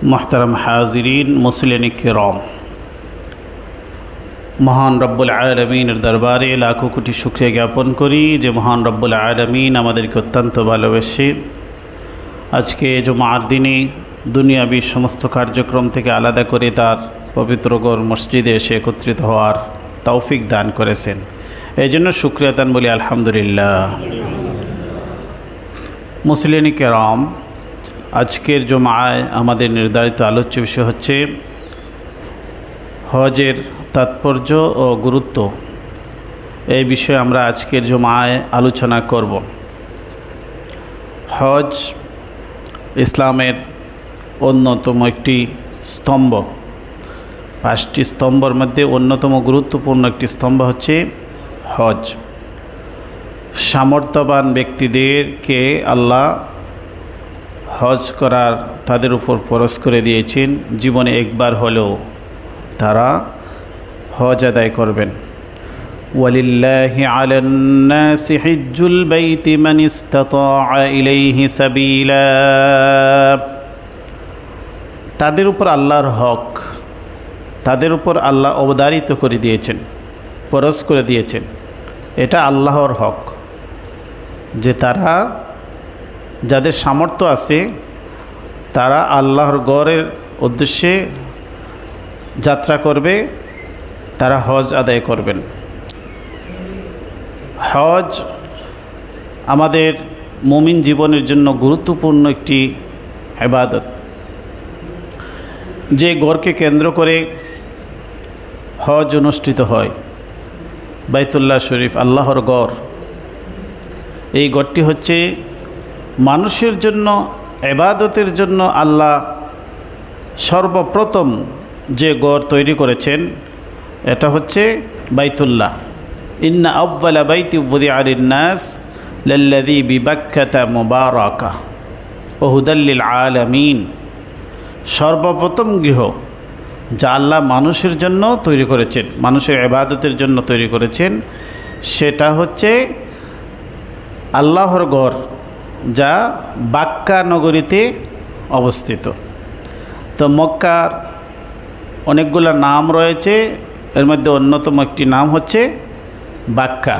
मोहतरम हाज़रीन मुस्लिम किराम, महान रब्बुल आलमीनेर दरबारे लाखो कोटी शुक्रिया ज्ञापन करी जे महान रब्बुल आलमीन आमादेरके अत्यंत भालोबेसे आजके जुमार दिने दुनियाबी समस्त कार्यक्रम थेके आलादा करे तार पवित्र घर मस्जिदे एसे एकत्रित हওয়ার तौफिक दान करेছেন। एजন্য शुक्रिया दान बोली आलহামদুলিল্লাহ। मुस्लिम किराम, आजकेर जुमाय आमादेर निर्धारित आलोच्य विषय हच्छे हजेर तात्पर्य और गुरुत्व। এই বিষয়ে আমরা আজকের জুমায় আলোচনা করব। হজ ইসলামের অন্যতম একটি স্তম্ভ। পাঁচটি স্তম্ভের মধ্যে অন্যতম গুরুত্বপূর্ণ একটি স্তম্ভ হচ্ছে হজ। সামর্থ্যবান ব্যক্তিদেরকে আল্লাহ হজ করার তাদের উপর ফরজ করে দিয়েছেন। জীবনে একবার হলেও তারা হজ আদায় করবেন। ওয়ালিল্লাহি আলান নাসি হিজ্জুল বাইতি মান ইসতাতা ইলাইহি সাবিলা। তাদের উপর আল্লাহর হক, তাদের উপর আল্লাহ অবধারিত করে দিয়েছেন, ফরজ করে দিয়েছেন। এটা আল্লাহর হক যে তারা যাদের সামর্থ্য আছে তারা আল্লাহর ঘরের উদ্দেশ্যে যাত্রা করবে, তারা হজ আদায় করবেন। হজ আমাদের মুমিন জীবনের জন্য গুরুত্বপূর্ণ একটি ইবাদত। যে ঘরকে কেন্দ্র করে হজ অনুষ্ঠিত হয়, বাইতুল্লাহ শরীফ, আল্লাহর ঘর, এই ঘরটি হচ্ছে মানুষের জন্য ইবাদতের জন্য আল্লাহ সর্বপ্রথম যে ঘর তৈরি করেছেন এটা হচ্ছে বাইতুল্লাহ। ইন্না আউয়ালা বাইতি উযিআ লিন-নাস লাল্লাযী বিবাক্কাতা মুবারাকা ওয়া হুদাল লিল আলামিন। সর্বপ্রথম গৃহ যা আল্লাহ মানুষের জন্য তৈরি করেছেন, মানুষের ইবাদতের জন্য তৈরি করেছেন, সেটা হচ্ছে আল্লাহর ঘর যা বাক্কা নগরীতে অবস্থিত। তো মক্কার অনেকগুলো নাম রয়েছে, এর মধ্যে অন্যতম একটি নাম হচ্ছে বাক্কা।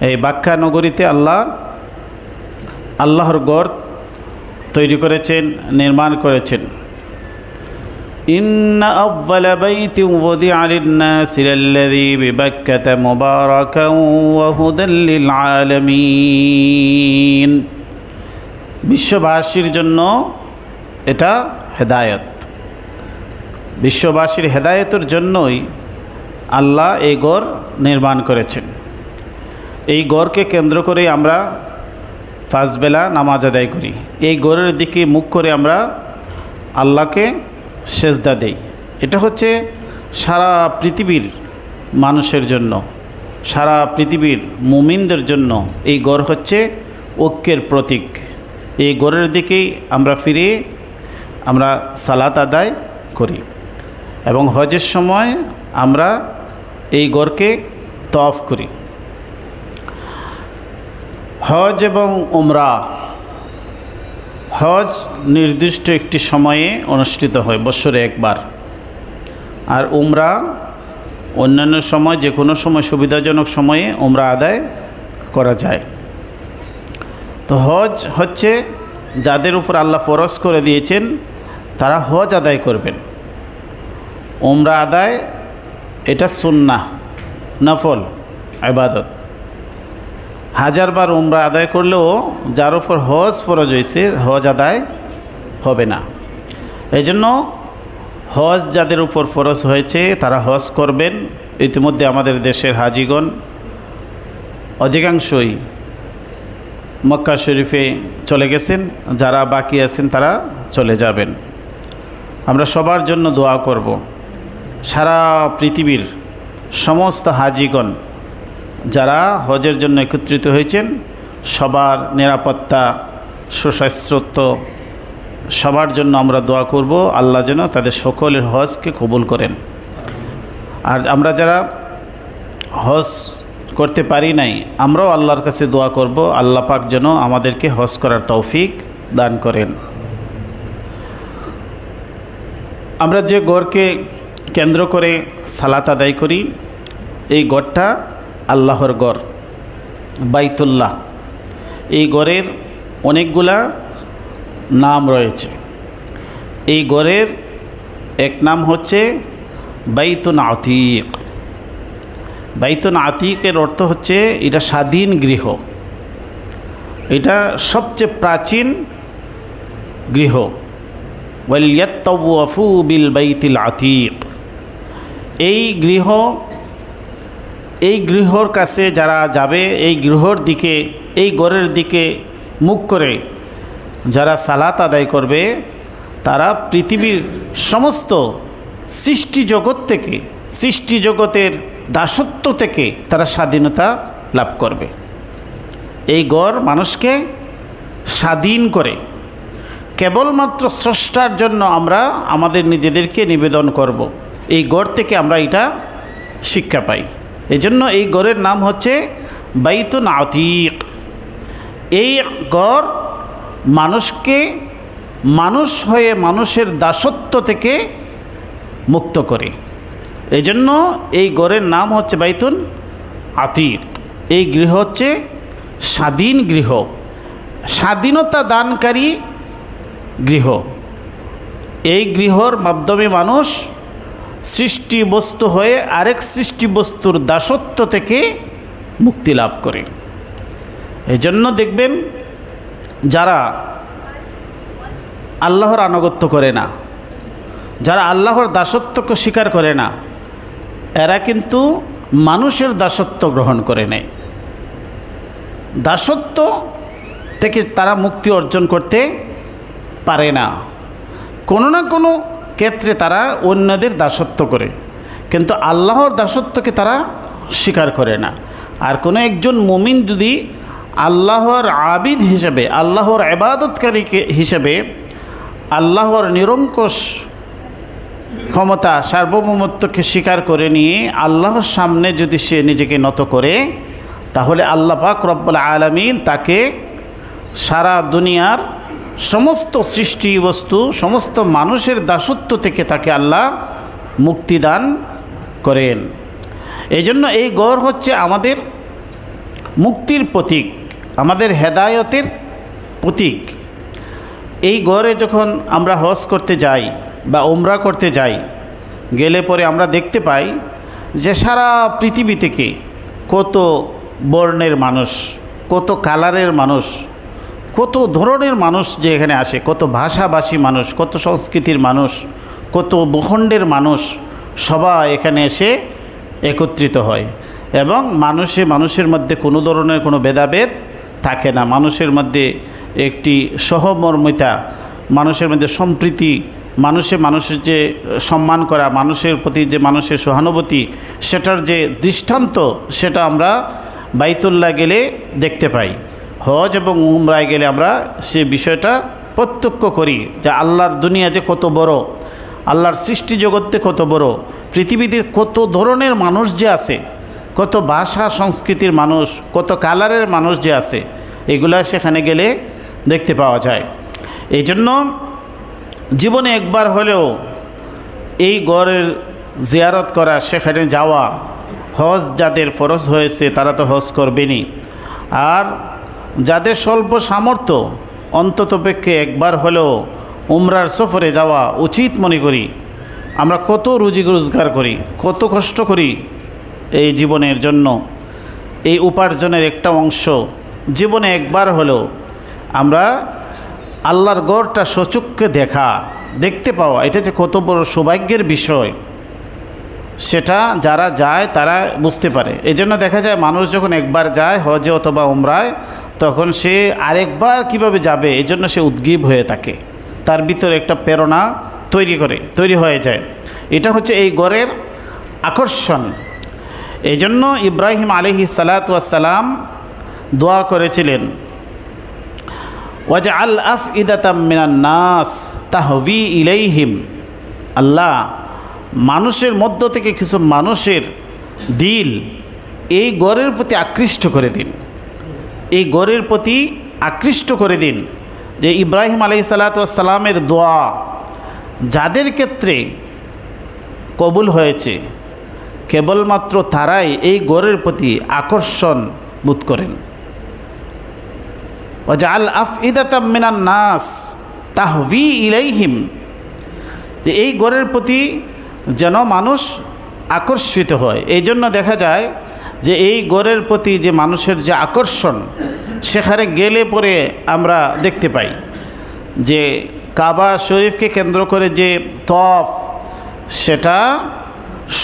এই বাক্কা নগরীতে আল্লাহর ঘর তৈরি করেছেন, নির্মাণ করেছেন। ইন্না আউয়ালা বাইতি উযিআ লিন-নাসি লাল্লাযী বিবাক্কাতা মুবারাকান ওয়া হুদাল লিল আলামিন। বিশ্ববাসীর জন্য এটা হেদায়েত। বিশ্ববাসীর হেদায়েতের জন্যই আল্লাহ এই ঘর নির্মাণ করেছেন। এই ঘরকে কেন্দ্র করে আমরা পাঁচ বেলা নামাজ আদায় করি। এই ঘরের দিকে মুখ করে আমরা আল্লাহকে সেজদা দেই। এটা হচ্ছে সারা পৃথিবীর মানুষের জন্য, সারা পৃথিবীর মুমিনদের জন্য এই ঘর হচ্ছে ঐক্যের প্রতীক। এই ঘরের দিকেই আমরা ফিরে আমরা সালাত আদায় করি এবং হজের সময় আমরা এই ঘরকে তওয়াফ করি। হজ এবং উমরা, হজ নির্দিষ্ট একটি সময়ে অনুষ্ঠিত হয়, বছরে একবার। আর উমরা অন্যান্য সময়, যে কোনো সময় সুবিধাজনক সময়ে উমরা আদায় করা যায়। তো হজ হচ্ছে যাদের উপর আল্লাহ ফরজ করে দিয়েছেন তারা হজ আদায় করবেন। উমরা আদায় এটা সুন্নাহ, নফল ইবাদত। হাজারবার উমরা আদায় করলেও যার উপর হজ ফরজ হয়েছে হজ আদায় হবে না। এই জন্য হজ যাদের উপর ফরজ হয়েছে তারা হজ করবেন। ইতিমধ্যে আমাদের দেশের হাজিগণ অধিকাংশই মক্কা শরীফে চলে গেছেন, যারা বাকি আছেন তারা চলে যাবেন। আমরা সবার জন্য দোয়া করব। সারা পৃথিবীর সমস্ত হাজিগণ যারা হজের জন্য একত্রিত হয়েছেন সবার নিরাপত্তা, সুস্বাস্থ্য, সবার জন্য আমরা দোয়া করব। আল্লাহ যেন তাদের সকলের হজকে কবুল করেন। আর আমরা যারা হজ করতে পারি নাই আমরাও আল্লাহর কাছে দোয়া করব, আল্লাহ পাক যেন আমাদেরকে হজ করার তৌফিক দান করেন। আমরা যে গড়কে কেন্দ্র করে সালাত আদায় করি, এই গড়টা আল্লাহর গড়, বাইতুল্লাহ। এই গড়ের অনেকগুলা নাম রয়েছে। এই গড়ের এক নাম হচ্ছে বাইতুন আতিক। বাইতুন আতিকের অর্থ হচ্ছে এটা স্বাধীন গৃহ, এটা সবচেয়ে প্রাচীন গৃহ। ওয়ালিয়াত্তাওয়াফু বিল বাইতিল আতিক। এই গৃহর কাছে যারা যাবে, এই গৃহর দিকে, এই গড়ের দিকে মুখ করে যারা সালাত আদায় করবে, তারা পৃথিবীর সমস্ত সৃষ্টি জগৎ থেকে, সৃষ্টি জগতের দাসত্ব থেকে তারা স্বাধীনতা লাভ করবে। এই গড় মানুষকে স্বাধীন করে। কেবলমাত্র স্রষ্টার জন্য আমরা আমাদের নিজেদেরকে নিবেদন করব। এই গড় থেকে আমরা এটা শিক্ষা পাই। এজন্য এই গড়ের নাম হচ্ছে বাইতুন আতিক। এই গড় মানুষকে মানুষ হয়ে মানুষের দাসত্ব থেকে মুক্ত করে। এজন্য এই গড়ের নাম হচ্ছে বাইতুন আতিক। এই গৃহ হচ্ছে স্বাধীন গৃহ, স্বাধীনতা দানকারী গৃহ। এই গৃহর মাধ্যমে মানুষ সৃষ্টি বস্তু হয়ে আরেক সৃষ্টি বস্তুর দাসত্ব থেকে মুক্তি লাভ করে। এজন্য দেখবেন যারা আল্লাহর আনুগত্য করে না, যারা আল্লাহর দাসত্বকে স্বীকার করে না, এরা কিন্তু মানুষের দাসত্ব গ্রহণ করে নেয়। দাসত্ব থেকে তারা মুক্তি অর্জন করতে পারে না। কোনো না কোনো ক্ষেত্রে তারা অন্যদের দাসত্ব করে, কিন্তু আল্লাহর দাসত্বকে তারা স্বীকার করে না। আর কোনো একজন মুমিন যদি আল্লাহর আবিদ হিসেবে, আল্লাহর ইবাদতকারী হিসেবে আল্লাহর নিরঙ্কুশ ক্ষমতা, সার্বভৌমত্বকে স্বীকার করে নিয়ে আল্লাহর সামনে যদি সে নিজেকে নত করে, তাহলে আল্লাহ পাক রব্বুল আলামিন তাকে সারা দুনিয়ার সমস্ত সৃষ্টি বস্তু, সমস্ত মানুষের দাসত্ব থেকে তাকে আল্লাহ মুক্তিদান করেন। এই জন্য এই গড় হচ্ছে আমাদের মুক্তির প্রতীক, আমাদের হেদায়তের প্রতীক। এই গড়ে যখন আমরা হজ করতে যাই বা উমরা করতে যাই, গেলে পরে আমরা দেখতে পাই যে সারা পৃথিবী থেকে কত বর্ণের মানুষ, কত কালারের মানুষ, কত ধরনের মানুষ যে এখানে আসে, কত ভাষাভাষী মানুষ, কত সংস্কৃতির মানুষ, কত ভূখণ্ডের মানুষ, সবাই এখানে এসে একত্রিত হয়। এবং মানুষের মধ্যে কোনো ধরনের কোনো ভেদাভেদ থাকে না। মানুষের মধ্যে একটি সহমর্মিতা, মানুষের মধ্যে সম্প্রীতি, মানুষের যে সম্মান করা, মানুষের প্রতি যে মানুষের সহানুভূতি, সেটার যে দৃষ্টান্ত, সেটা আমরা বাইতুল্লাহ গেলে দেখতে পাই। হজ এবং উমরায় গেলে আমরা সে বিষয়টা প্রত্যক্ষ করি যে আল্লাহর দুনিয়া যে কত বড়, আল্লাহর সৃষ্টি জগতে কত বড়, পৃথিবীতে কত ধরনের মানুষ যে আছে, কত ভাষা সংস্কৃতির মানুষ, কত কালারের মানুষ যে আছে, এগুলা সেখানে গেলে দেখতে পাওয়া যায়। এই জন্য জীবনে একবার হলেও এই গড়ের জিয়ারত করা, সেখানে যাওয়া, হজ যাদের ফরজ হয়েছে তারা তো হজ করবেনই, আর যাদের স্বল্প সামর্থ্য অন্ততপক্ষে একবার হলেও উমরার সফরে যাওয়া উচিত মনে করি। আমরা কত রুজি রোজগার করি, কত কষ্ট করি এই জীবনের জন্য, এই উপার্জনের একটা অংশ জীবনে একবার হলেও আমরা আল্লাহর গড়টা সচক্ষে দেখতে পাওয়া, এটা যে কত বড় সৌভাগ্যের বিষয়, সেটা যারা যায় তারা বুঝতে পারে। এই জন্য দেখা যায় মানুষ যখন একবার যায় হজে অথবা উমরায়, তখন সে আরেকবার কিভাবে যাবে এই জন্য সে উদ্গ্রীব হয়ে থাকে, তার ভিতরে একটা প্রেরণা তৈরি হয়ে যায়। এটা হচ্ছে এই গড়ের আকর্ষণ। এই জন্য ইব্রাহিম আলাইহিস সালাতু ওয়াস সালাম দোয়া করেছিলেন, ওয়াজআল আফইদাতাম মিনান নাস তাহবি ইলাইহিম, আল্লাহ মানুষের মধ্য থেকে কিছু মানুষের দিল এই গড়ের প্রতি আকৃষ্ট করে দিন, এই গড়ের প্রতি আকৃষ্ট করে দিন। যে ইব্রাহিম আলাইহিস সালাতু ওয়াস সালামের দোয়া, যাদের ক্ষেত্রে কবুল হয়েছে কেবলমাত্র তারাই এই গড়ের প্রতি আকর্ষণ বোধ করেন। ওয়াজআল আফইদাতাম মিনান নাস তাহভি ইলাইহিম, যে এই গড়ের প্রতি যেন মানুষ আকর্ষিত হয়। এই জন্য দেখা যায় যে এই গড়ের প্রতি যে মানুষের যে আকর্ষণ, সেখানে গেলে পরে আমরা দেখতে পাই যে কাবা শরীফকে কেন্দ্র করে যে তওয়াফ সেটা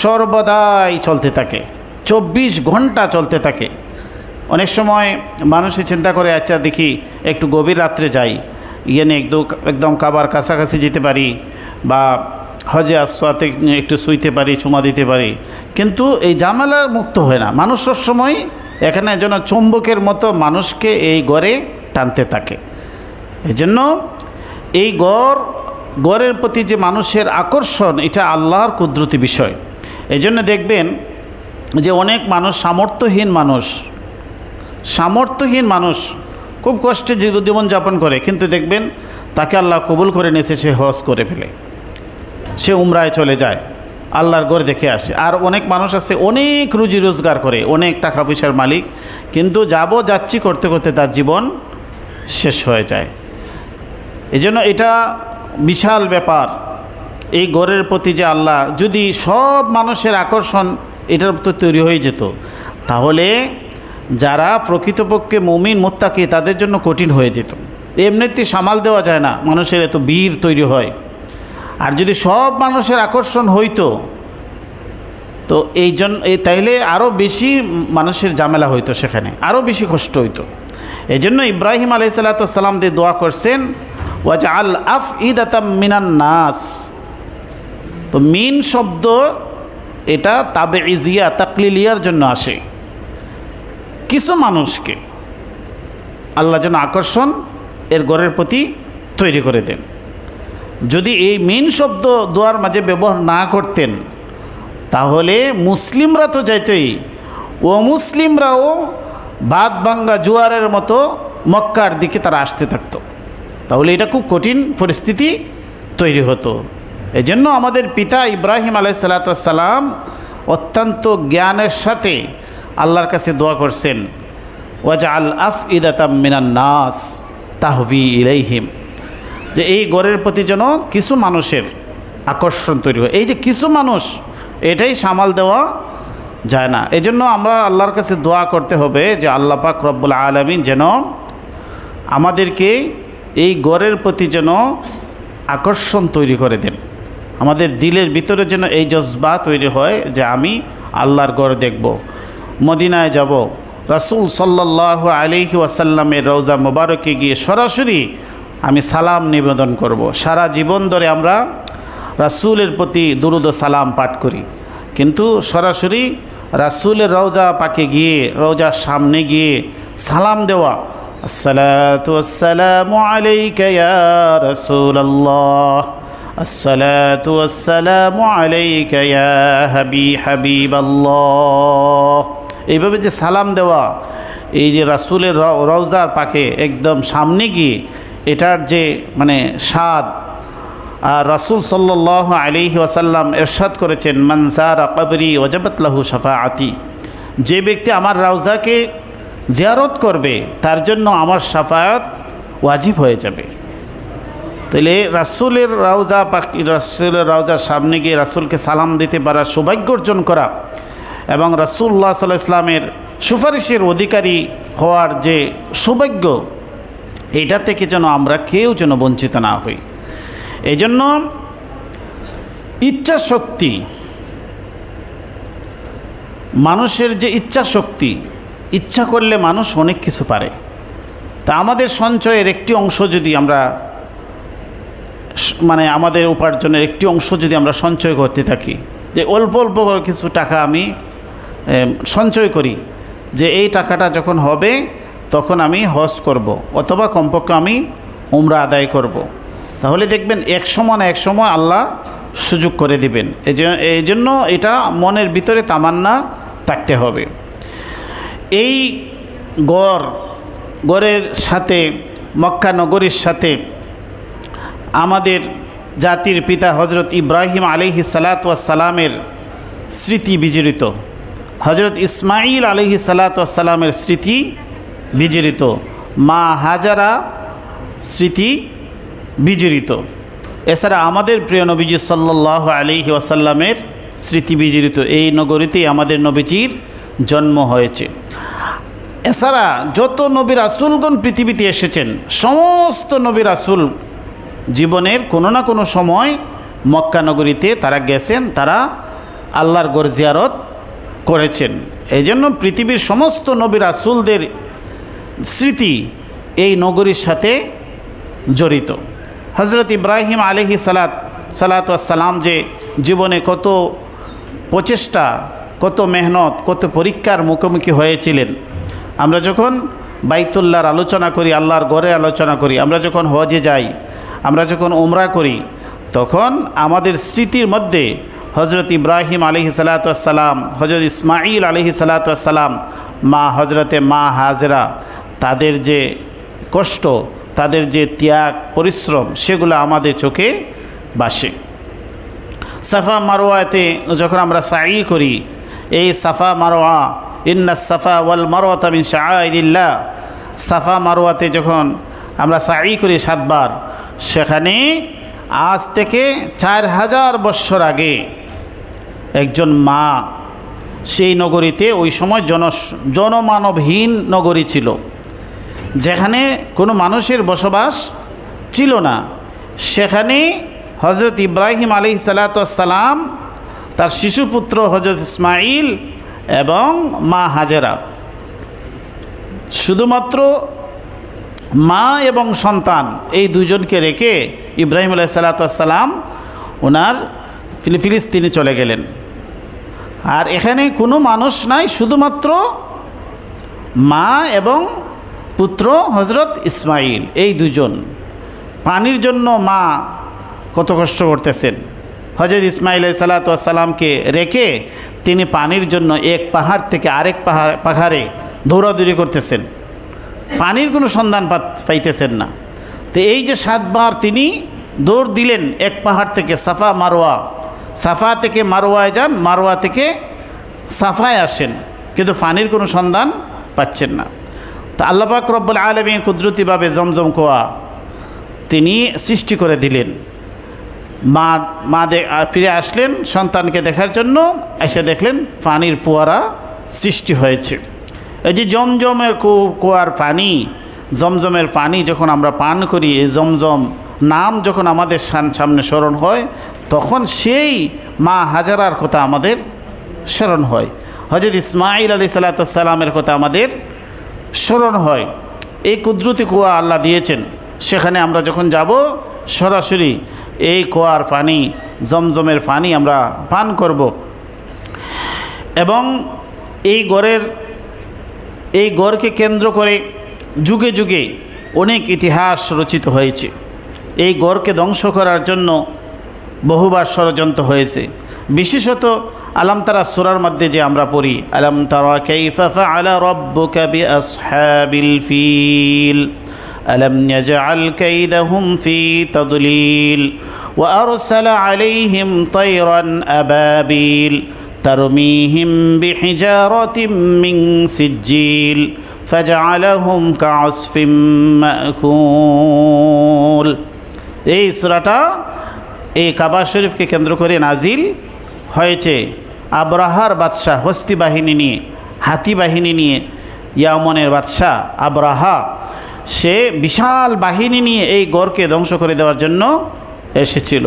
সর্বদাই চলতে থাকে, 24 ঘন্টা চলতে থাকে। অনেক সময় মানুষই চিন্তা করে আচ্ছা দেখি একটু গভীর রাত্রে যাই, ইয়ে একদম কাবার কাছাকাছি যেতে পারি বা হজে আসওয়াতে একটু শুইতে পারি, চুমা দিতে পারি, কিন্তু এই ঝামেলার মুক্ত হয় না। মানুষ সবসময় এখানে যেন চুম্বকের মতো মানুষকে এই গড়ে টানতে থাকে। এই জন্য এই গড়ের প্রতি যে মানুষের আকর্ষণ, এটা আল্লাহর কুদরতি বিষয়। এই জন্য দেখবেন যে অনেক মানুষ সামর্থ্যহীন মানুষ খুব কষ্টে জীবনযাপন করে, কিন্তু দেখবেন তাকে আল্লাহ কবুল করে নিয়েছে, সে হজ করে ফেলে, সে উমরায় চলে যায়, আল্লাহর ঘর দেখে আসে। আর অনেক মানুষ আছে অনেক রুজি রোজগার করে, অনেক টাকা পয়সার মালিক, কিন্তু যাচ্ছি করতে করতে তার জীবন শেষ হয়ে যায়। এই জন্য এটা বিশাল ব্যাপার। এই গড়ের প্রতি যে আল্লাহ, যদি সব মানুষের আকর্ষণ এটার প্রতি তৈরি হয়ে যেত, তাহলে যারা প্রকৃতপক্ষে মুমিন মুত্তাকি তাদের জন্য কঠিন হয়ে যেত। এমনিতে সামাল দেওয়া যায় না, মানুষের এত বীর তৈরি হয়। আর যদি সব মানুষের আকর্ষণ হইতো তো তাইলে আরও বেশি মানুষের ঝামেলা হইতো, সেখানে আরও বেশি কষ্ট হইতো। এই জন্য ইব্রাহিম আলাইহিসসালাম দিয়ে দোয়া করছেন ওয়াজআল আফইদাতাম মিনান নাস। তো মিন শব্দ এটা তাবেইজিয়া তাকলিলিয়ার জন্য আসে। কিছু মানুষকে আল্লাহ যেন আকর্ষণ এর গড়ের প্রতি তৈরি করে দেন। যদি এই মিন শব্দ দোয়ার মাঝে ব্যবহার না করতেন, তাহলে মুসলিমরা তো যাইতই, মুসলিমরাও বাদ ভাঙ্গা জোয়ারের মতো মক্কার দিকে তারা আসতে থাকতো। তাহলে এটা খুব কঠিন পরিস্থিতি তৈরি হতো। এজন্য আমাদের পিতা ইব্রাহিম আলাইহিসসালাম অত্যন্ত জ্ঞানের সাথে আল্লাহর কাছে দোয়া করছেন ওয়াজআল আফইদাতাম মিনান নাস তাহভি ইলাইহিম, যে এই গড়ের প্রতি যেন কিছু মানুষের আকর্ষণ তৈরি হয়। এই যে কিছু মানুষ, এটাই সামাল দেওয়া যায় না। এজন্য আমরা আল্লাহর কাছে দোয়া করতে হবে যে আল্লাহ পাক রব্বুল আলামিন যেন আমাদেরকে এই গড়ের প্রতি যেন আকর্ষণ তৈরি করে দেন। আমাদের দিলের ভিতরে যেন এই জজবা তৈরি হয় যে আমি আল্লাহর গড় দেখব, মদিনায় যাব, রাসূল সাল্লাল্লাহু আলাইহি ওয়াসাল্লামের রওজা মোবারকে গিয়ে সরাসরি আমি সালাম নিবেদন করব। সারা জীবন ধরে আমরা রাসূলের প্রতি দুরূদ ও সালাম পাঠ করি, কিন্তু সরাসরি রাসূলের রওজা পাকে গিয়ে, রওজার সামনে গিয়ে সালাম দেওয়া, আসসালাতু ওয়াসসালামু আলাইকা ইয়া রাসূলাল্লাহ, আসসালাতু ওয়াসসালামু আলাইকা ইয়া হাবিবাল্লাহ, এইভাবে যে সালাম দেওয়া, এই যে রাসূলের রওজার পাকে একদম সামনে গিয়ে এটার যে মানে স্বাদ, আর রাসূল সাল্লাল্লাহু আলাইহি ওয়াসাল্লাম ইরশাদ করেছেন মান যারা কবরি ওয়াজাবাত লাহু শাফাআতি, যে ব্যক্তি আমার রওজাকে জিয়ারত করবে তার জন্য আমার শাফায়াত ওয়াজিব হয়ে যাবে। তাহলে রাসূলের রওজা পাক, রাসূলের রওজার সামনে গিয়ে রাসূলকে সালাম দিতে পারার সৌভাগ্য অর্জন করা এবং রাসূলুল্লাহ সাল্লাল্লাহু আলাইহি ওয়াসাল্লামের সুপারিশের অধিকারী হওয়ার যে সৌভাগ্য, এটা থেকে যেন আমরা কেউ যেন বঞ্চিত না হই। এই জন্য ইচ্ছা শক্তি, মানুষের যে ইচ্ছা শক্তি, ইচ্ছা করলে মানুষ অনেক কিছু পারে। তা আমাদের সঞ্চয়ের একটি অংশ যদি আমরা মানে আমাদের উপার্জনের একটি অংশ যদি আমরা সঞ্চয় করতে থাকি, যে অল্প অল্প কিছু টাকা আমি সঞ্চয় করি, যে এই টাকাটা যখন হবে তখন আমি হজ করব অথবা কমপক্ষে আমি উমরা আদায় করব, তাহলে দেখবেন এক সময় না এক সময় আল্লাহ সুযোগ করে দিবেন। এই জন্য এটা মনের ভিতরে তামান্না থাকতে হবে। এই গড়ের সাথে, মক্কা নগরীর সাথে আমাদের জাতির পিতা হজরত ইব্রাহিম আলাইহিস সালাতু ওয়াস সালামের স্মৃতি বিজড়িত, হজরত ইসমাইল আলাইহিস সালাতু ওয়াস সালামের স্মৃতি বিজড়িত, মা হাজারা স্মৃতি বিজড়িত। এছাড়া আমাদের প্রিয় নবীজি সাল্লাল্লাহু আলাইহি ওয়াসাল্লামের স্মৃতি বিজড়িত। এই নগরীতেই আমাদের নবীজির জন্ম হয়েছে। এছাড়া যত নবী রাসূলগণ পৃথিবীতে এসেছেন, সমস্ত নবী রাসূল জীবনের কোনো না কোনো সময় মক্কা নগরীতে তারা গেছেন, তারা আল্লাহর ঘর জিয়ারত করেছেন। এই জন্য পৃথিবীর সমস্ত নবী রাসূলদের স্মৃতি এই নগরীর সাথে জড়িত। হজরত ইব্রাহিম আলাইহিস সালাতু ওয়াস সালাম যে জীবনে কত প্রচেষ্টা, কত মেহনত, কত পরীক্ষার মুখোমুখি হয়েছিলেন। আমরা যখন বাইতুল্লাহর আলোচনা করি, আল্লাহর ঘরে আলোচনা করি, আমরা যখন হজে যাই, আমরা যখন উমরা করি, তখন আমাদের স্মৃতির মধ্যে হজরত ইব্রাহিম আলাইহিস সালাতু ওয়াস সালাম, হজরত ইসমাইল আলাইহিস সালাতু ওয়াস সালাম, মা হাজরা, তাদের যে কষ্ট, তাদের যে ত্যাগ পরিশ্রম, সেগুলো আমাদের চোখে ভাসে। সাফা মারওয়াতে যখন আমরা সাই করি, এই সাফা মারওয়া, ইন্নাস সাফা ওয়াল মারওয়াতা মিন শাআইরিল্লাহ, সাফা মারওয়াতে যখন আমরা সাই করি 7 বার, সেখানে আজ থেকে 4000 বৎসর আগে একজন মা সেই নগরীতে, ওই সময় জনমানবহীন নগরী ছিল, যেখানে কোনো মানুষের বসবাস ছিল না, সেখানে হজরত ইব্রাহিম আলাইহিস সালাতু ওয়াস সালাম, তার শিশুপুত্র হজরত ইসমাইল এবং মা হাজেরা, শুধুমাত্র মা এবং সন্তান এই দুজনকে রেখে ইব্রাহিম আলাইহিস সালাতু ওয়াস সালাম তিনি ফিলিস্তিনে চলে গেলেন। আর এখানে কোনো মানুষ নাই, শুধুমাত্র মা এবং পুত্র হজরত ইসমাইল, এই দুজন। পানির জন্য মা কত কষ্ট করতেছেন। হজরত ইসমাইল আলাইহিস সালাতু ওয়াস সালামকে রেখে তিনি পানির জন্য এক পাহাড় থেকে আরেক পাহাড়ে দৌড়াদৌড়ি করতেছেন, পানির কোনো সন্ধান পাইতেছেন না। তো এই যে 7 বার তিনি দৌড় দিলেন এক পাহাড় থেকে সাফা মারওয়া, সাফা থেকে মারওয়ায় যান, মারওয়া থেকে সাফায় আসেন, কিন্তু পানির কোনো সন্ধান পাচ্ছেন না। তা আল্লাহ পাক রব্বুল আলামিন কুদরতিভাবে জমজম কুয়া তিনি সৃষ্টি করে দিলেন। মা ফিরে আসলেন সন্তানকে দেখার জন্য, এসে দেখলেন পানির ফোয়ারা সৃষ্টি হয়েছে। এই যে জমজমের কুয়ার পানি, জমজমের পানি যখন আমরা পান করি, এই জমজম নাম যখন আমাদের সামনে স্মরণ হয়, তখন সেই মা হাজারার কথা আমাদের স্মরণ হয়, হজরত ইসমাইল আলাইহিস সালাতু ওয়াস সালামের কথা আমাদের স্মরণ হয়। এই কুদরতি কুয়া আল্লাহ দিয়েছেন, সেখানে আমরা যখন যাব সরাসরি এই কুয়ার পানি, জমজমের পানি আমরা পান করব। এবং এই গড়কে কেন্দ্র করে যুগে যুগে অনেক ইতিহাস রচিত হয়েছে। এই গড়কে ধ্বংস করার জন্য বহুবার ষড়যন্ত্র হয়েছে। বিশেষত আলাম তারা সূরার মধ্যে যে আমরা পড়ি, আলাম তারা কাইফা ফাআলা রাব্বুকা বিআসহাবিল ফিল আলাম ইয়াজআল কাইদাহুম ফি তাদলিল ওয়া আরসালা আলাইহিম তায়রান আবাবিল তারমিহিম বিহিজারাতিম মিন সিজ্জিল ফাজআলাহুম কাআসফিম মাকুল। এই সূরাটা এই কাবা শরীফকে কেন্দ্র করে নাজিল হয়েছে। আবরাহার বাদশাহ হস্তি বাহিনী নিয়ে, হাতি বাহিনী নিয়ে, ইয়ামনের বাদশাহ আবরাহা, সে বিশাল বাহিনী নিয়ে এই গড়কে ধ্বংস করে দেওয়ার জন্য এসেছিল।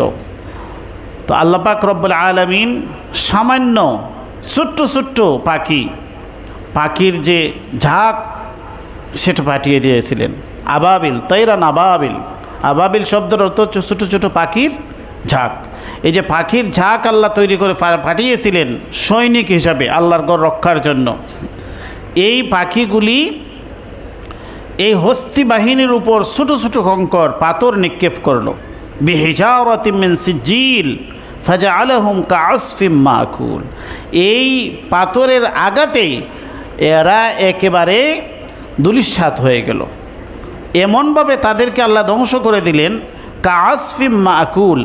তো আল্লাহ পাক রব্বুল আলামিন সামান্য ছোট্ট ছোট্ট পাখির যে ঝাঁক, সেটা পাঠিয়ে দিয়েছিলেন। আবাবিল, তৈরান আবাবিল, আবাবিল শব্দের অর্থ ছোটো ছোটো পাখির ঝাঁক। এই যে পাখির ঝাঁক আল্লাহ তৈরি করে পাঠিয়েছিলেন সৈনিক হিসাবে আল্লাহর ঘর রক্ষার জন্য। এই পাখিগুলি এই হস্তি বাহিনীর উপর ছোটো ছোটো কঙ্কর পাথর নিক্ষেপ করলো। বিহিজারাতিম মিন সিজ্জিল ফাজআলাহুম কাআসফিম মাকুল। এই পাথরের আঘাতেই এরা একেবারে ধূলিসাৎ হয়ে গেল। এমনভাবে তাদেরকে আল্লাহ ধ্বংস করে দিলেন, কাআসফিম মাকুল,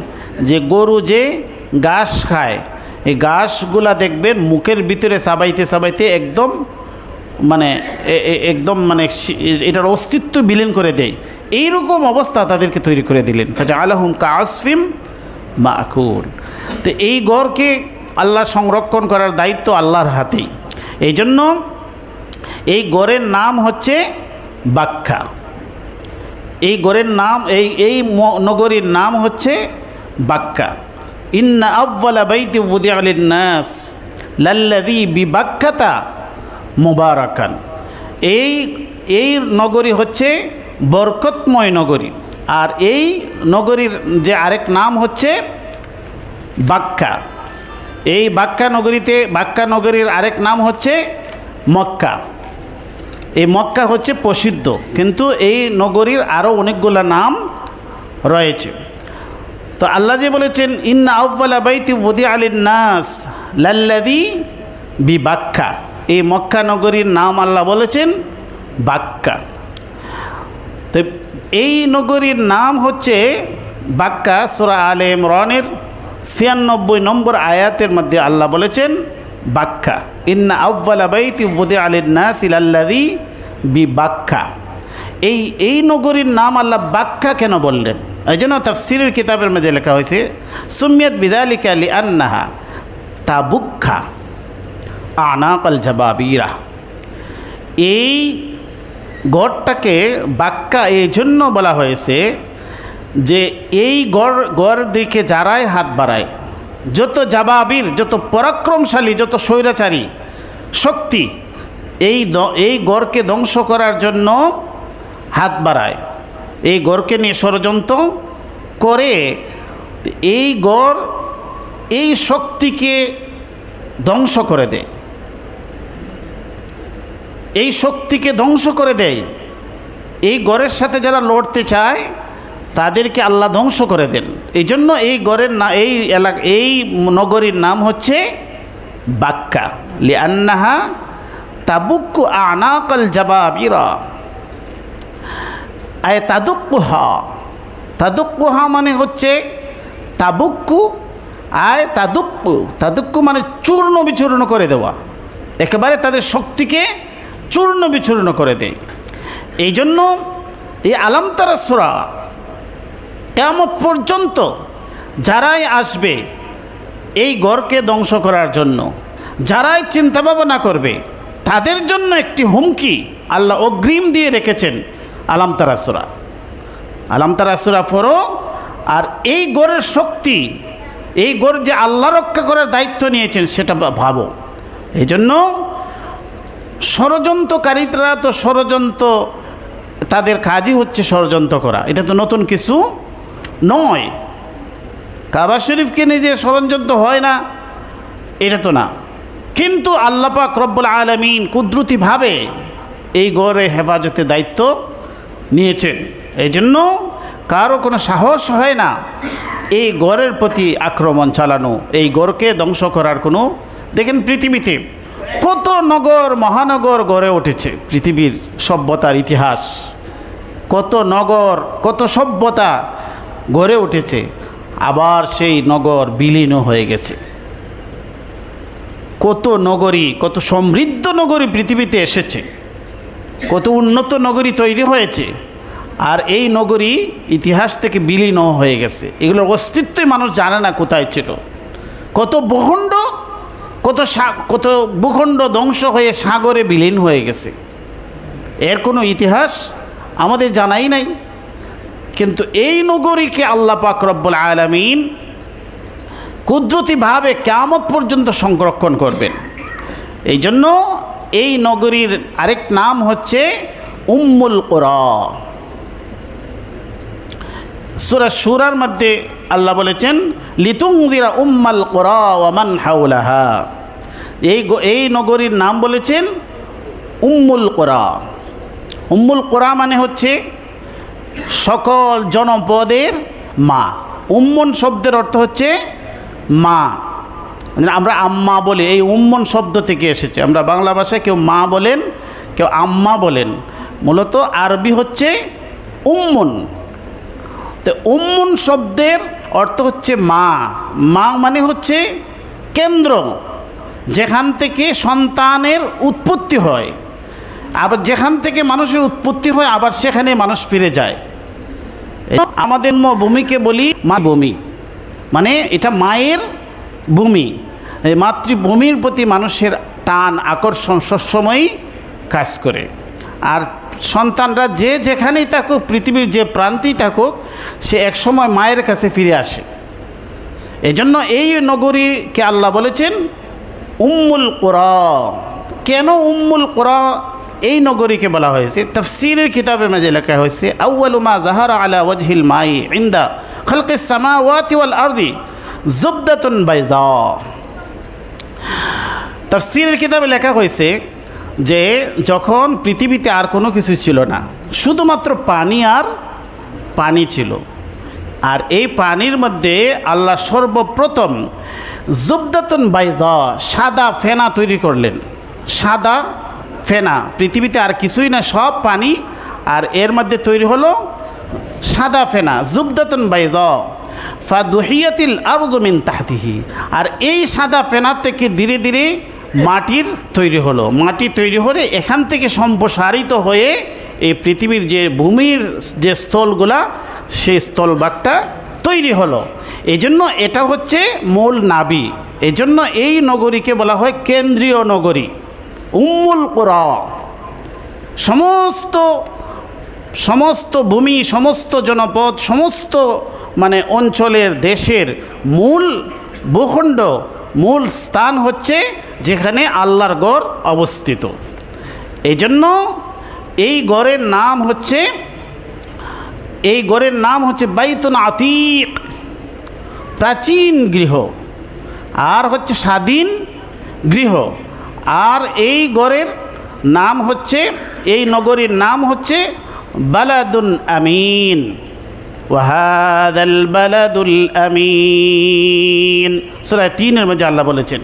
যে গরু যে ঘাস খায়, এই ঘাসগুলা দেখবেন মুখের ভিতরে চাবাইতে চাবাইতে একদম এটার অস্তিত্ব বিলীন করে দেয়। এইরকম অবস্থা তাদেরকে তৈরি করে দিলেন। ফাজআলাহুম কাআসফিম মাকুল। তো এই গড়কে আল্লাহ সংরক্ষণ করার দায়িত্ব আল্লাহর হাতেই। এই জন্য এই গড়ের নাম হচ্ছে বাক্কা। এই গড়ের নাম এই নগরীর নাম হচ্ছে বাক্কা। ইন্না আউয়ালা বাইতি উযিআ লিন-নাস লাল্লাযী বিবাক্কাতা মুবারাকান। এই নগরী হচ্ছে বরকতময় নগরী। আর এই নগরীর যে আরেক নাম হচ্ছে বাক্কা। এই বাক্কা নগরীর আরেক নাম হচ্ছে মক্কা। এই মক্কা হচ্ছে প্রসিদ্ধ, কিন্তু এই নগরীর আরও অনেকগুলো নাম রয়েছে। তো আল্লাহ যে বলেছেন ইন্না আউয়ালা বাইতি উযিআ লিন-নাস লাল্লাযী বিবাক্কা, এই মক্কা নগরীর নাম আল্লাহ বলেছেন বাক্কা। তো এই নগরীর নাম হচ্ছে বাক্কা। সূরা আলে ইমরানের ৯৬ নম্বর আয়াতের মধ্যে আল্লাহ বলেছেন বাক্কা, ইন্না আউয়ালা বাইতি উযিআ লিন-নাস লাল্লাযী বিবাক্কা। এই নগরীর নাম আল্লাহ বাক্কা কেন বললেন? এই জন্য তাফসীরের কিতাবের মধ্যে লেখা হয়েছে সুমিয়াত বিযালিকা লিআন্নাহা তাবুক্কা আনাকাল জাবাবিরা। এই গড়টাকে বাক্কা এই জন্য বলা হয়েছে যে এই গড় দিকে যারাই হাত বাড়ায়, যত যত পরাক্রমশালী, যত স্বৈরাচারী শক্তি এই গড়কে ধ্বংস করার জন্য হাত বাড়ায়, এই গড়কে নিয়ে ষড়যন্ত্র করে, এই গড় এই শক্তিকে ধ্বংস করে দেয়, এই শক্তিকে ধ্বংস করে দেয়। এই গড়ের সাথে যারা লড়তে চায় তাদেরকে আল্লাহ ধ্বংস করে দেন। এই জন্য এই গড়ের এই নগরীর নাম হচ্ছে বাক্কা, লিআন্নাহা তাবুক্কু আনাকাল জাবাবিরা। আয় তাদুক্কুহা মানে হচ্ছে তাবুক্কু, আয় তাদুক্কু মানে চূর্ণ বিচূর্ণ করে দেওয়া, একেবারে তাদের শক্তিকে চূর্ণ বিচূর্ণ করে দেয়। এই জন্য এই আলাম তারা সূরা কিয়ামত পর্যন্ত যারাই আসবে এই গড়কে ধ্বংস করার জন্য, যারাই চিন্তা ভাবনা করবে, তাদের জন্য একটি হুমকি আল্লাহ অগ্রিম দিয়ে রেখেছেন। আলাম তারা সূরা পড়ো, আর এই গড়ের শক্তি, এই গড় যে আল্লাহ রক্ষা করার দায়িত্ব নিয়েছেন সেটা ভাবো। এই জন্য ষড়যন্ত্রকারীরা তো ষড়যন্ত্র, তাদের কাজই হচ্ছে ষড়যন্ত্র করা। এটা তো নতুন কিছু নয়। কাবা শরীফকে নিয়ে যে ষড়যন্ত্র হয় না, এটা তো না। কিন্তু আল্লাহ পাক রব্বুল আলামিন কুদরতিভাবে এই গড়ে হেফাজতের দায়িত্ব নিয়েছেন। এই জন্য কারো কোনো সাহস হয় না এই গড়ের প্রতি আক্রমণ চালানো, এই গড়কে ধ্বংস করার কোনো। দেখেন পৃথিবীতে কত নগর মহানগর গড়ে উঠেছে, পৃথিবীর সভ্যতার ইতিহাস, কত নগর কত সভ্যতা গড়ে উঠেছে, আবার সেই নগর বিলীন হয়ে গেছে। কত নগরী, কত সমৃদ্ধ নগরী পৃথিবীতে এসেছে, কত উন্নত নগরী তৈরি হয়েছে, আর এই নগরী ইতিহাস থেকে বিলীন হয়ে গেছে। এগুলোর অস্তিত্বই মানুষ জানে না কোথায় ছিল। কত ভূখণ্ড ধ্বংস হয়ে সাগরে বিলীন হয়ে গেছে, এর কোনো ইতিহাস আমাদের জানাই নাই। কিন্তু এই নগরীকে আল্লাহ পাক রব্বুল আলামিন কুদরতিভাবে কিয়ামত পর্যন্ত সংরক্ষণ করবেন। এই জন্য এই নগরীর আরেক নাম হচ্ছে উম্মুল কুরা। সূরা শুরার মধ্যে আল্লাহ বলেছেন লিতুনযিরা উম্মাল কুরা ওয়া মান হাওলাহা। এই নগরীর নাম বলেছেন উম্মুল কুরা। উম্মুল কুরা মানে হচ্ছে সকল জনপদের মা। উম্মন শব্দের অর্থ হচ্ছে মা। আমরা আম্মা বলি, এই উম্মন শব্দ থেকে এসেছে। আমরা বাংলা ভাষায় কেউ মা বলেন, কেউ আম্মা বলেন, মূলত আরবি হচ্ছে উম্মন। তো উম্মন শব্দের অর্থ হচ্ছে মা। মা মানে হচ্ছে কেন্দ্র, যেখান থেকে সন্তানের উৎপত্তি হয়, আবার যেখান থেকে মানুষের উৎপত্তি হয় আবার সেখানে মানুষ ফিরে যায়। আমাদের ভূমিকে বলি মাতৃভূমি, মানে এটা মায়ের ভূমি। এই মাতৃভূমির প্রতি মানুষের টান আকর্ষণ সবসময়ই কাজ করে। আর সন্তানরা যে যেখানেই থাকুক, পৃথিবীর যে প্রান্তেই থাকুক, সে একসময় মায়ের কাছে ফিরে আসে। এজন্য এই নগরীকে আল্লাহ বলেছেন উম্মুল কুরা। কেন উম্মুল কুরা এই নগরীকে বলা হয়েছে? তাফসীরের কিতাবে মাঝে লেখা হয়েছে আউয়ালু মা যাহারা আলা ওয়াজহিল মাই ইনদা খালকিস সামাওয়াতি ওয়াল আরদি জুবদাতুন বাইযা। তাফসীরের কিতাবে লেখা হয়েছে যে যখন পৃথিবীতে আর কোনো কিছু ছিল না, শুধুমাত্র পানি আর পানি ছিল, আর এই পানির মধ্যে আল্লাহ সর্বপ্রথম জুবদাতুন বাইযা, সাদা ফেনা তৈরি করলেন। সাদা ফেনা, পৃথিবীতে আর কিছুই না, সব পানি, আর এর মধ্যে তৈরি হলো সাদা ফেনা, জুবদাতুন বাইযা ফাদুহিয়াতিল আরদু মিন তাহতিহি। আর এই সাদা ফেনা থেকে ধীরে ধীরে মাটির তৈরি হলো। মাটি তৈরি হলে এখান থেকে সম্প্রসারিত হয়ে এই পৃথিবীর যে ভূমির যে স্থলগুলা, সেই স্থলভাগটা তৈরি হলো। এই জন্য এটা হচ্ছে মূল নাভি। এই জন্য এই নগরীকে বলা হয় কেন্দ্রীয় নগরী, উম্মুল কুরা। সমস্ত ভূমি, সমস্ত জনপদ, সমস্ত মানে অঞ্চলের দেশের মূল ভূখণ্ড, মূল স্থান হচ্ছে যেখানে আল্লাহর গড় অবস্থিত। এই জন্য এই গড়ের নাম হচ্ছে বাইতুন আতিক, প্রাচীন গৃহ, আর হচ্ছে স্বাধীন গৃহ। আর এই গড়ের নাম হচ্ছে, এই নগরীর নাম হচ্ছে বালাদুন আমিন। ওয়াহাদাল বালাদুল আমিন, সূরা ৩-এর মধ্যে আল্লাহ বলেছেন।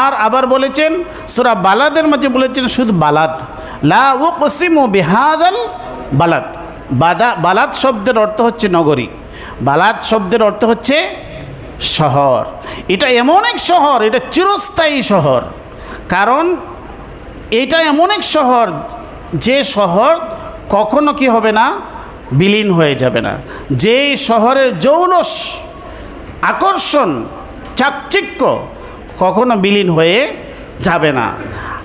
আর আবার বলেছেন সূরা বালাদের মধ্যে বলেছেন শুধু বালাদ, লা উকসিমু বিহাদাল বালাদ। বালাদ শব্দের অর্থ হচ্ছে নগরী, বালাদ শব্দের অর্থ হচ্ছে শহর। এটা এমন এক শহর, এটা চিরস্থায়ী শহর। কারণ এটা এমন এক শহর, যে শহর কখনো কি হবে না, বিলীন হয়ে যাবে না। যে শহরের জৌলস, আকর্ষণ, চাকচিক্য কখনো বিলীন হয়ে যাবে না।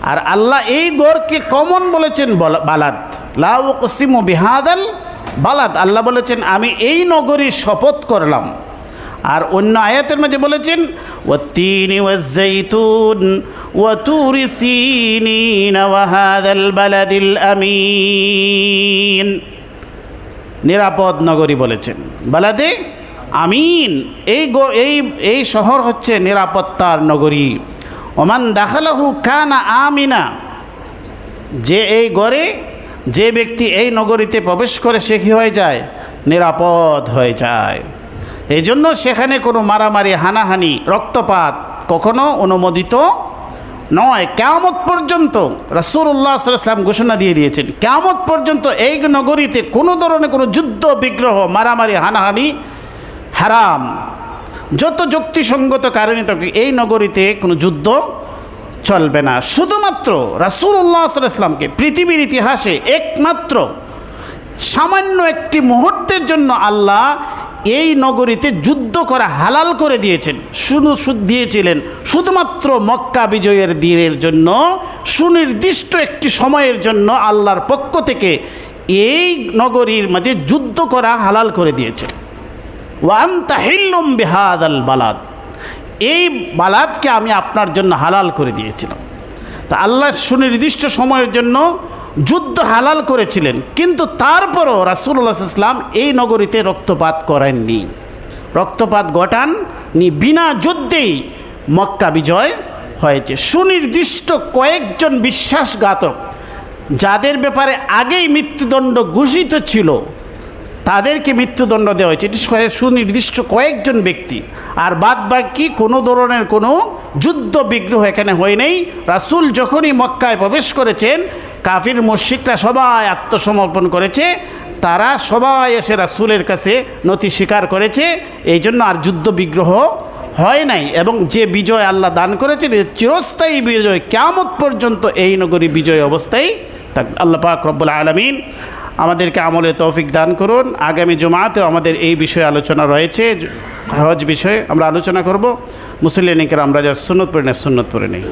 আর আল্লাহ এই গড়কে কমন বলেছেন বালাদ, লা উকসিমু বিহাদাল বালাদ। আল্লাহ বলেছেন আমি এই নগরীর শপথ করলাম। আর অন্য আয়াতের মধ্যে বলেছেন ওয়াত্তিনি ওয়াজ্জাইতুন ওয়া তুরি সিনিন ওয়া হাযাল বালাদিল আমিন, নিরাপদ নগরী বলেছেন, বালাদে আমিন। এই শহর হচ্ছে নিরাপত্তার নগরী। ওমান দাখালাহু কানা আমিনা, যে এই গড়ে যে ব্যক্তি এই নগরীতে প্রবেশ করে সে কী হয়ে যায়, নিরাপদ হয়ে যায়। এই জন্য সেখানে কোনো মারামারি, হানাহানি, রক্তপাত কখনো অনুমোদিত নয়। কিয়ামত পর্যন্ত রাসূলুল্লাহ সাল্লাল্লাহু আলাইহি ওয়াসাল্লাম ঘোষণা দিয়ে দিয়েছেন, কিয়ামত পর্যন্ত এই নগরীতে কোনো ধরনের কোনো যুদ্ধ বিগ্রহ, মারামারি, হানাহানি হারাম। যত যুক্তিসঙ্গত কারণে তো এই নগরীতে কোনো যুদ্ধ চলবে না। শুধুমাত্র রাসূলুল্লাহ সাল্লাল্লাহু আলাইহি ওয়াসাল্লামকে পৃথিবীর ইতিহাসে একমাত্র সামান্য একটি মুহূর্তের জন্য আল্লাহ এই নগরীতে যুদ্ধ করা হালাল করে দিয়েছেন, দিয়েছিলেন শুধুমাত্র মক্কা বিজয়ের দিনের জন্য। সুনির্দিষ্ট একটি সময়ের জন্য আল্লাহর পক্ষ থেকে এই নগরীর মধ্যে যুদ্ধ করা হালাল করে দিয়েছেন। ওয়া আনতা হিল্লুম বিহাদাল বালাদ, এই বালাদকে আমি আপনার জন্য হালাল করে দিয়েছিলাম। তা আল্লাহ সুনির্দিষ্ট সময়ের জন্য যুদ্ধ হালাল করেছিলেন, কিন্তু তারপরও রাসূলুল্লাহ সাল্লাল্লাহু আলাইহি ওয়াসাল্লাম এই নগরীতে রক্তপাত করেননি, রক্তপাত ঘটাননি। বিনা যুদ্ধেই মক্কা বিজয় হয়েছে। সুনির্দিষ্ট কয়েকজন বিশ্বাসঘাতক, যাদের ব্যাপারে আগেই মৃত্যুদণ্ড ঘোষিত ছিল, তাদেরকে মৃত্যুদণ্ড দেওয়া হয়েছে। এটি সুনির্দিষ্ট কয়েকজন ব্যক্তি, আর বাদ বাকি কোনো ধরনের কোনো যুদ্ধ বিগ্রহ এখানে হয় নাই। রাসূল যখনই মক্কায় প্রবেশ করেছেন, কাফির মুশরিকরা সবাই আত্মসমর্পণ করেছে, তারা সবাই এসে রাসূলের কাছে নতি স্বীকার করেছে, এই জন্য আর যুদ্ধ বিগ্রহ হয় নাই। এবং যে বিজয় আল্লাহ দান করেছেন চিরস্থায়ী বিজয়, কিয়ামত পর্যন্ত এই নগরী বিজয় অবস্থায় থাকবে। আল্লাহ পাক রব্বুল আলামিন আমাদেরকে আমলে তৌফিক দান করুন। আগামী জুমাতেও আমাদের এই বিষয়ে আলোচনা রয়েছে, হজ বিষয়ে আমরা আলোচনা করব। মুসল্লিন কিরাম আমরা যা সুন্নত পড়ে নেই, সুন্নত পড়ে নেই।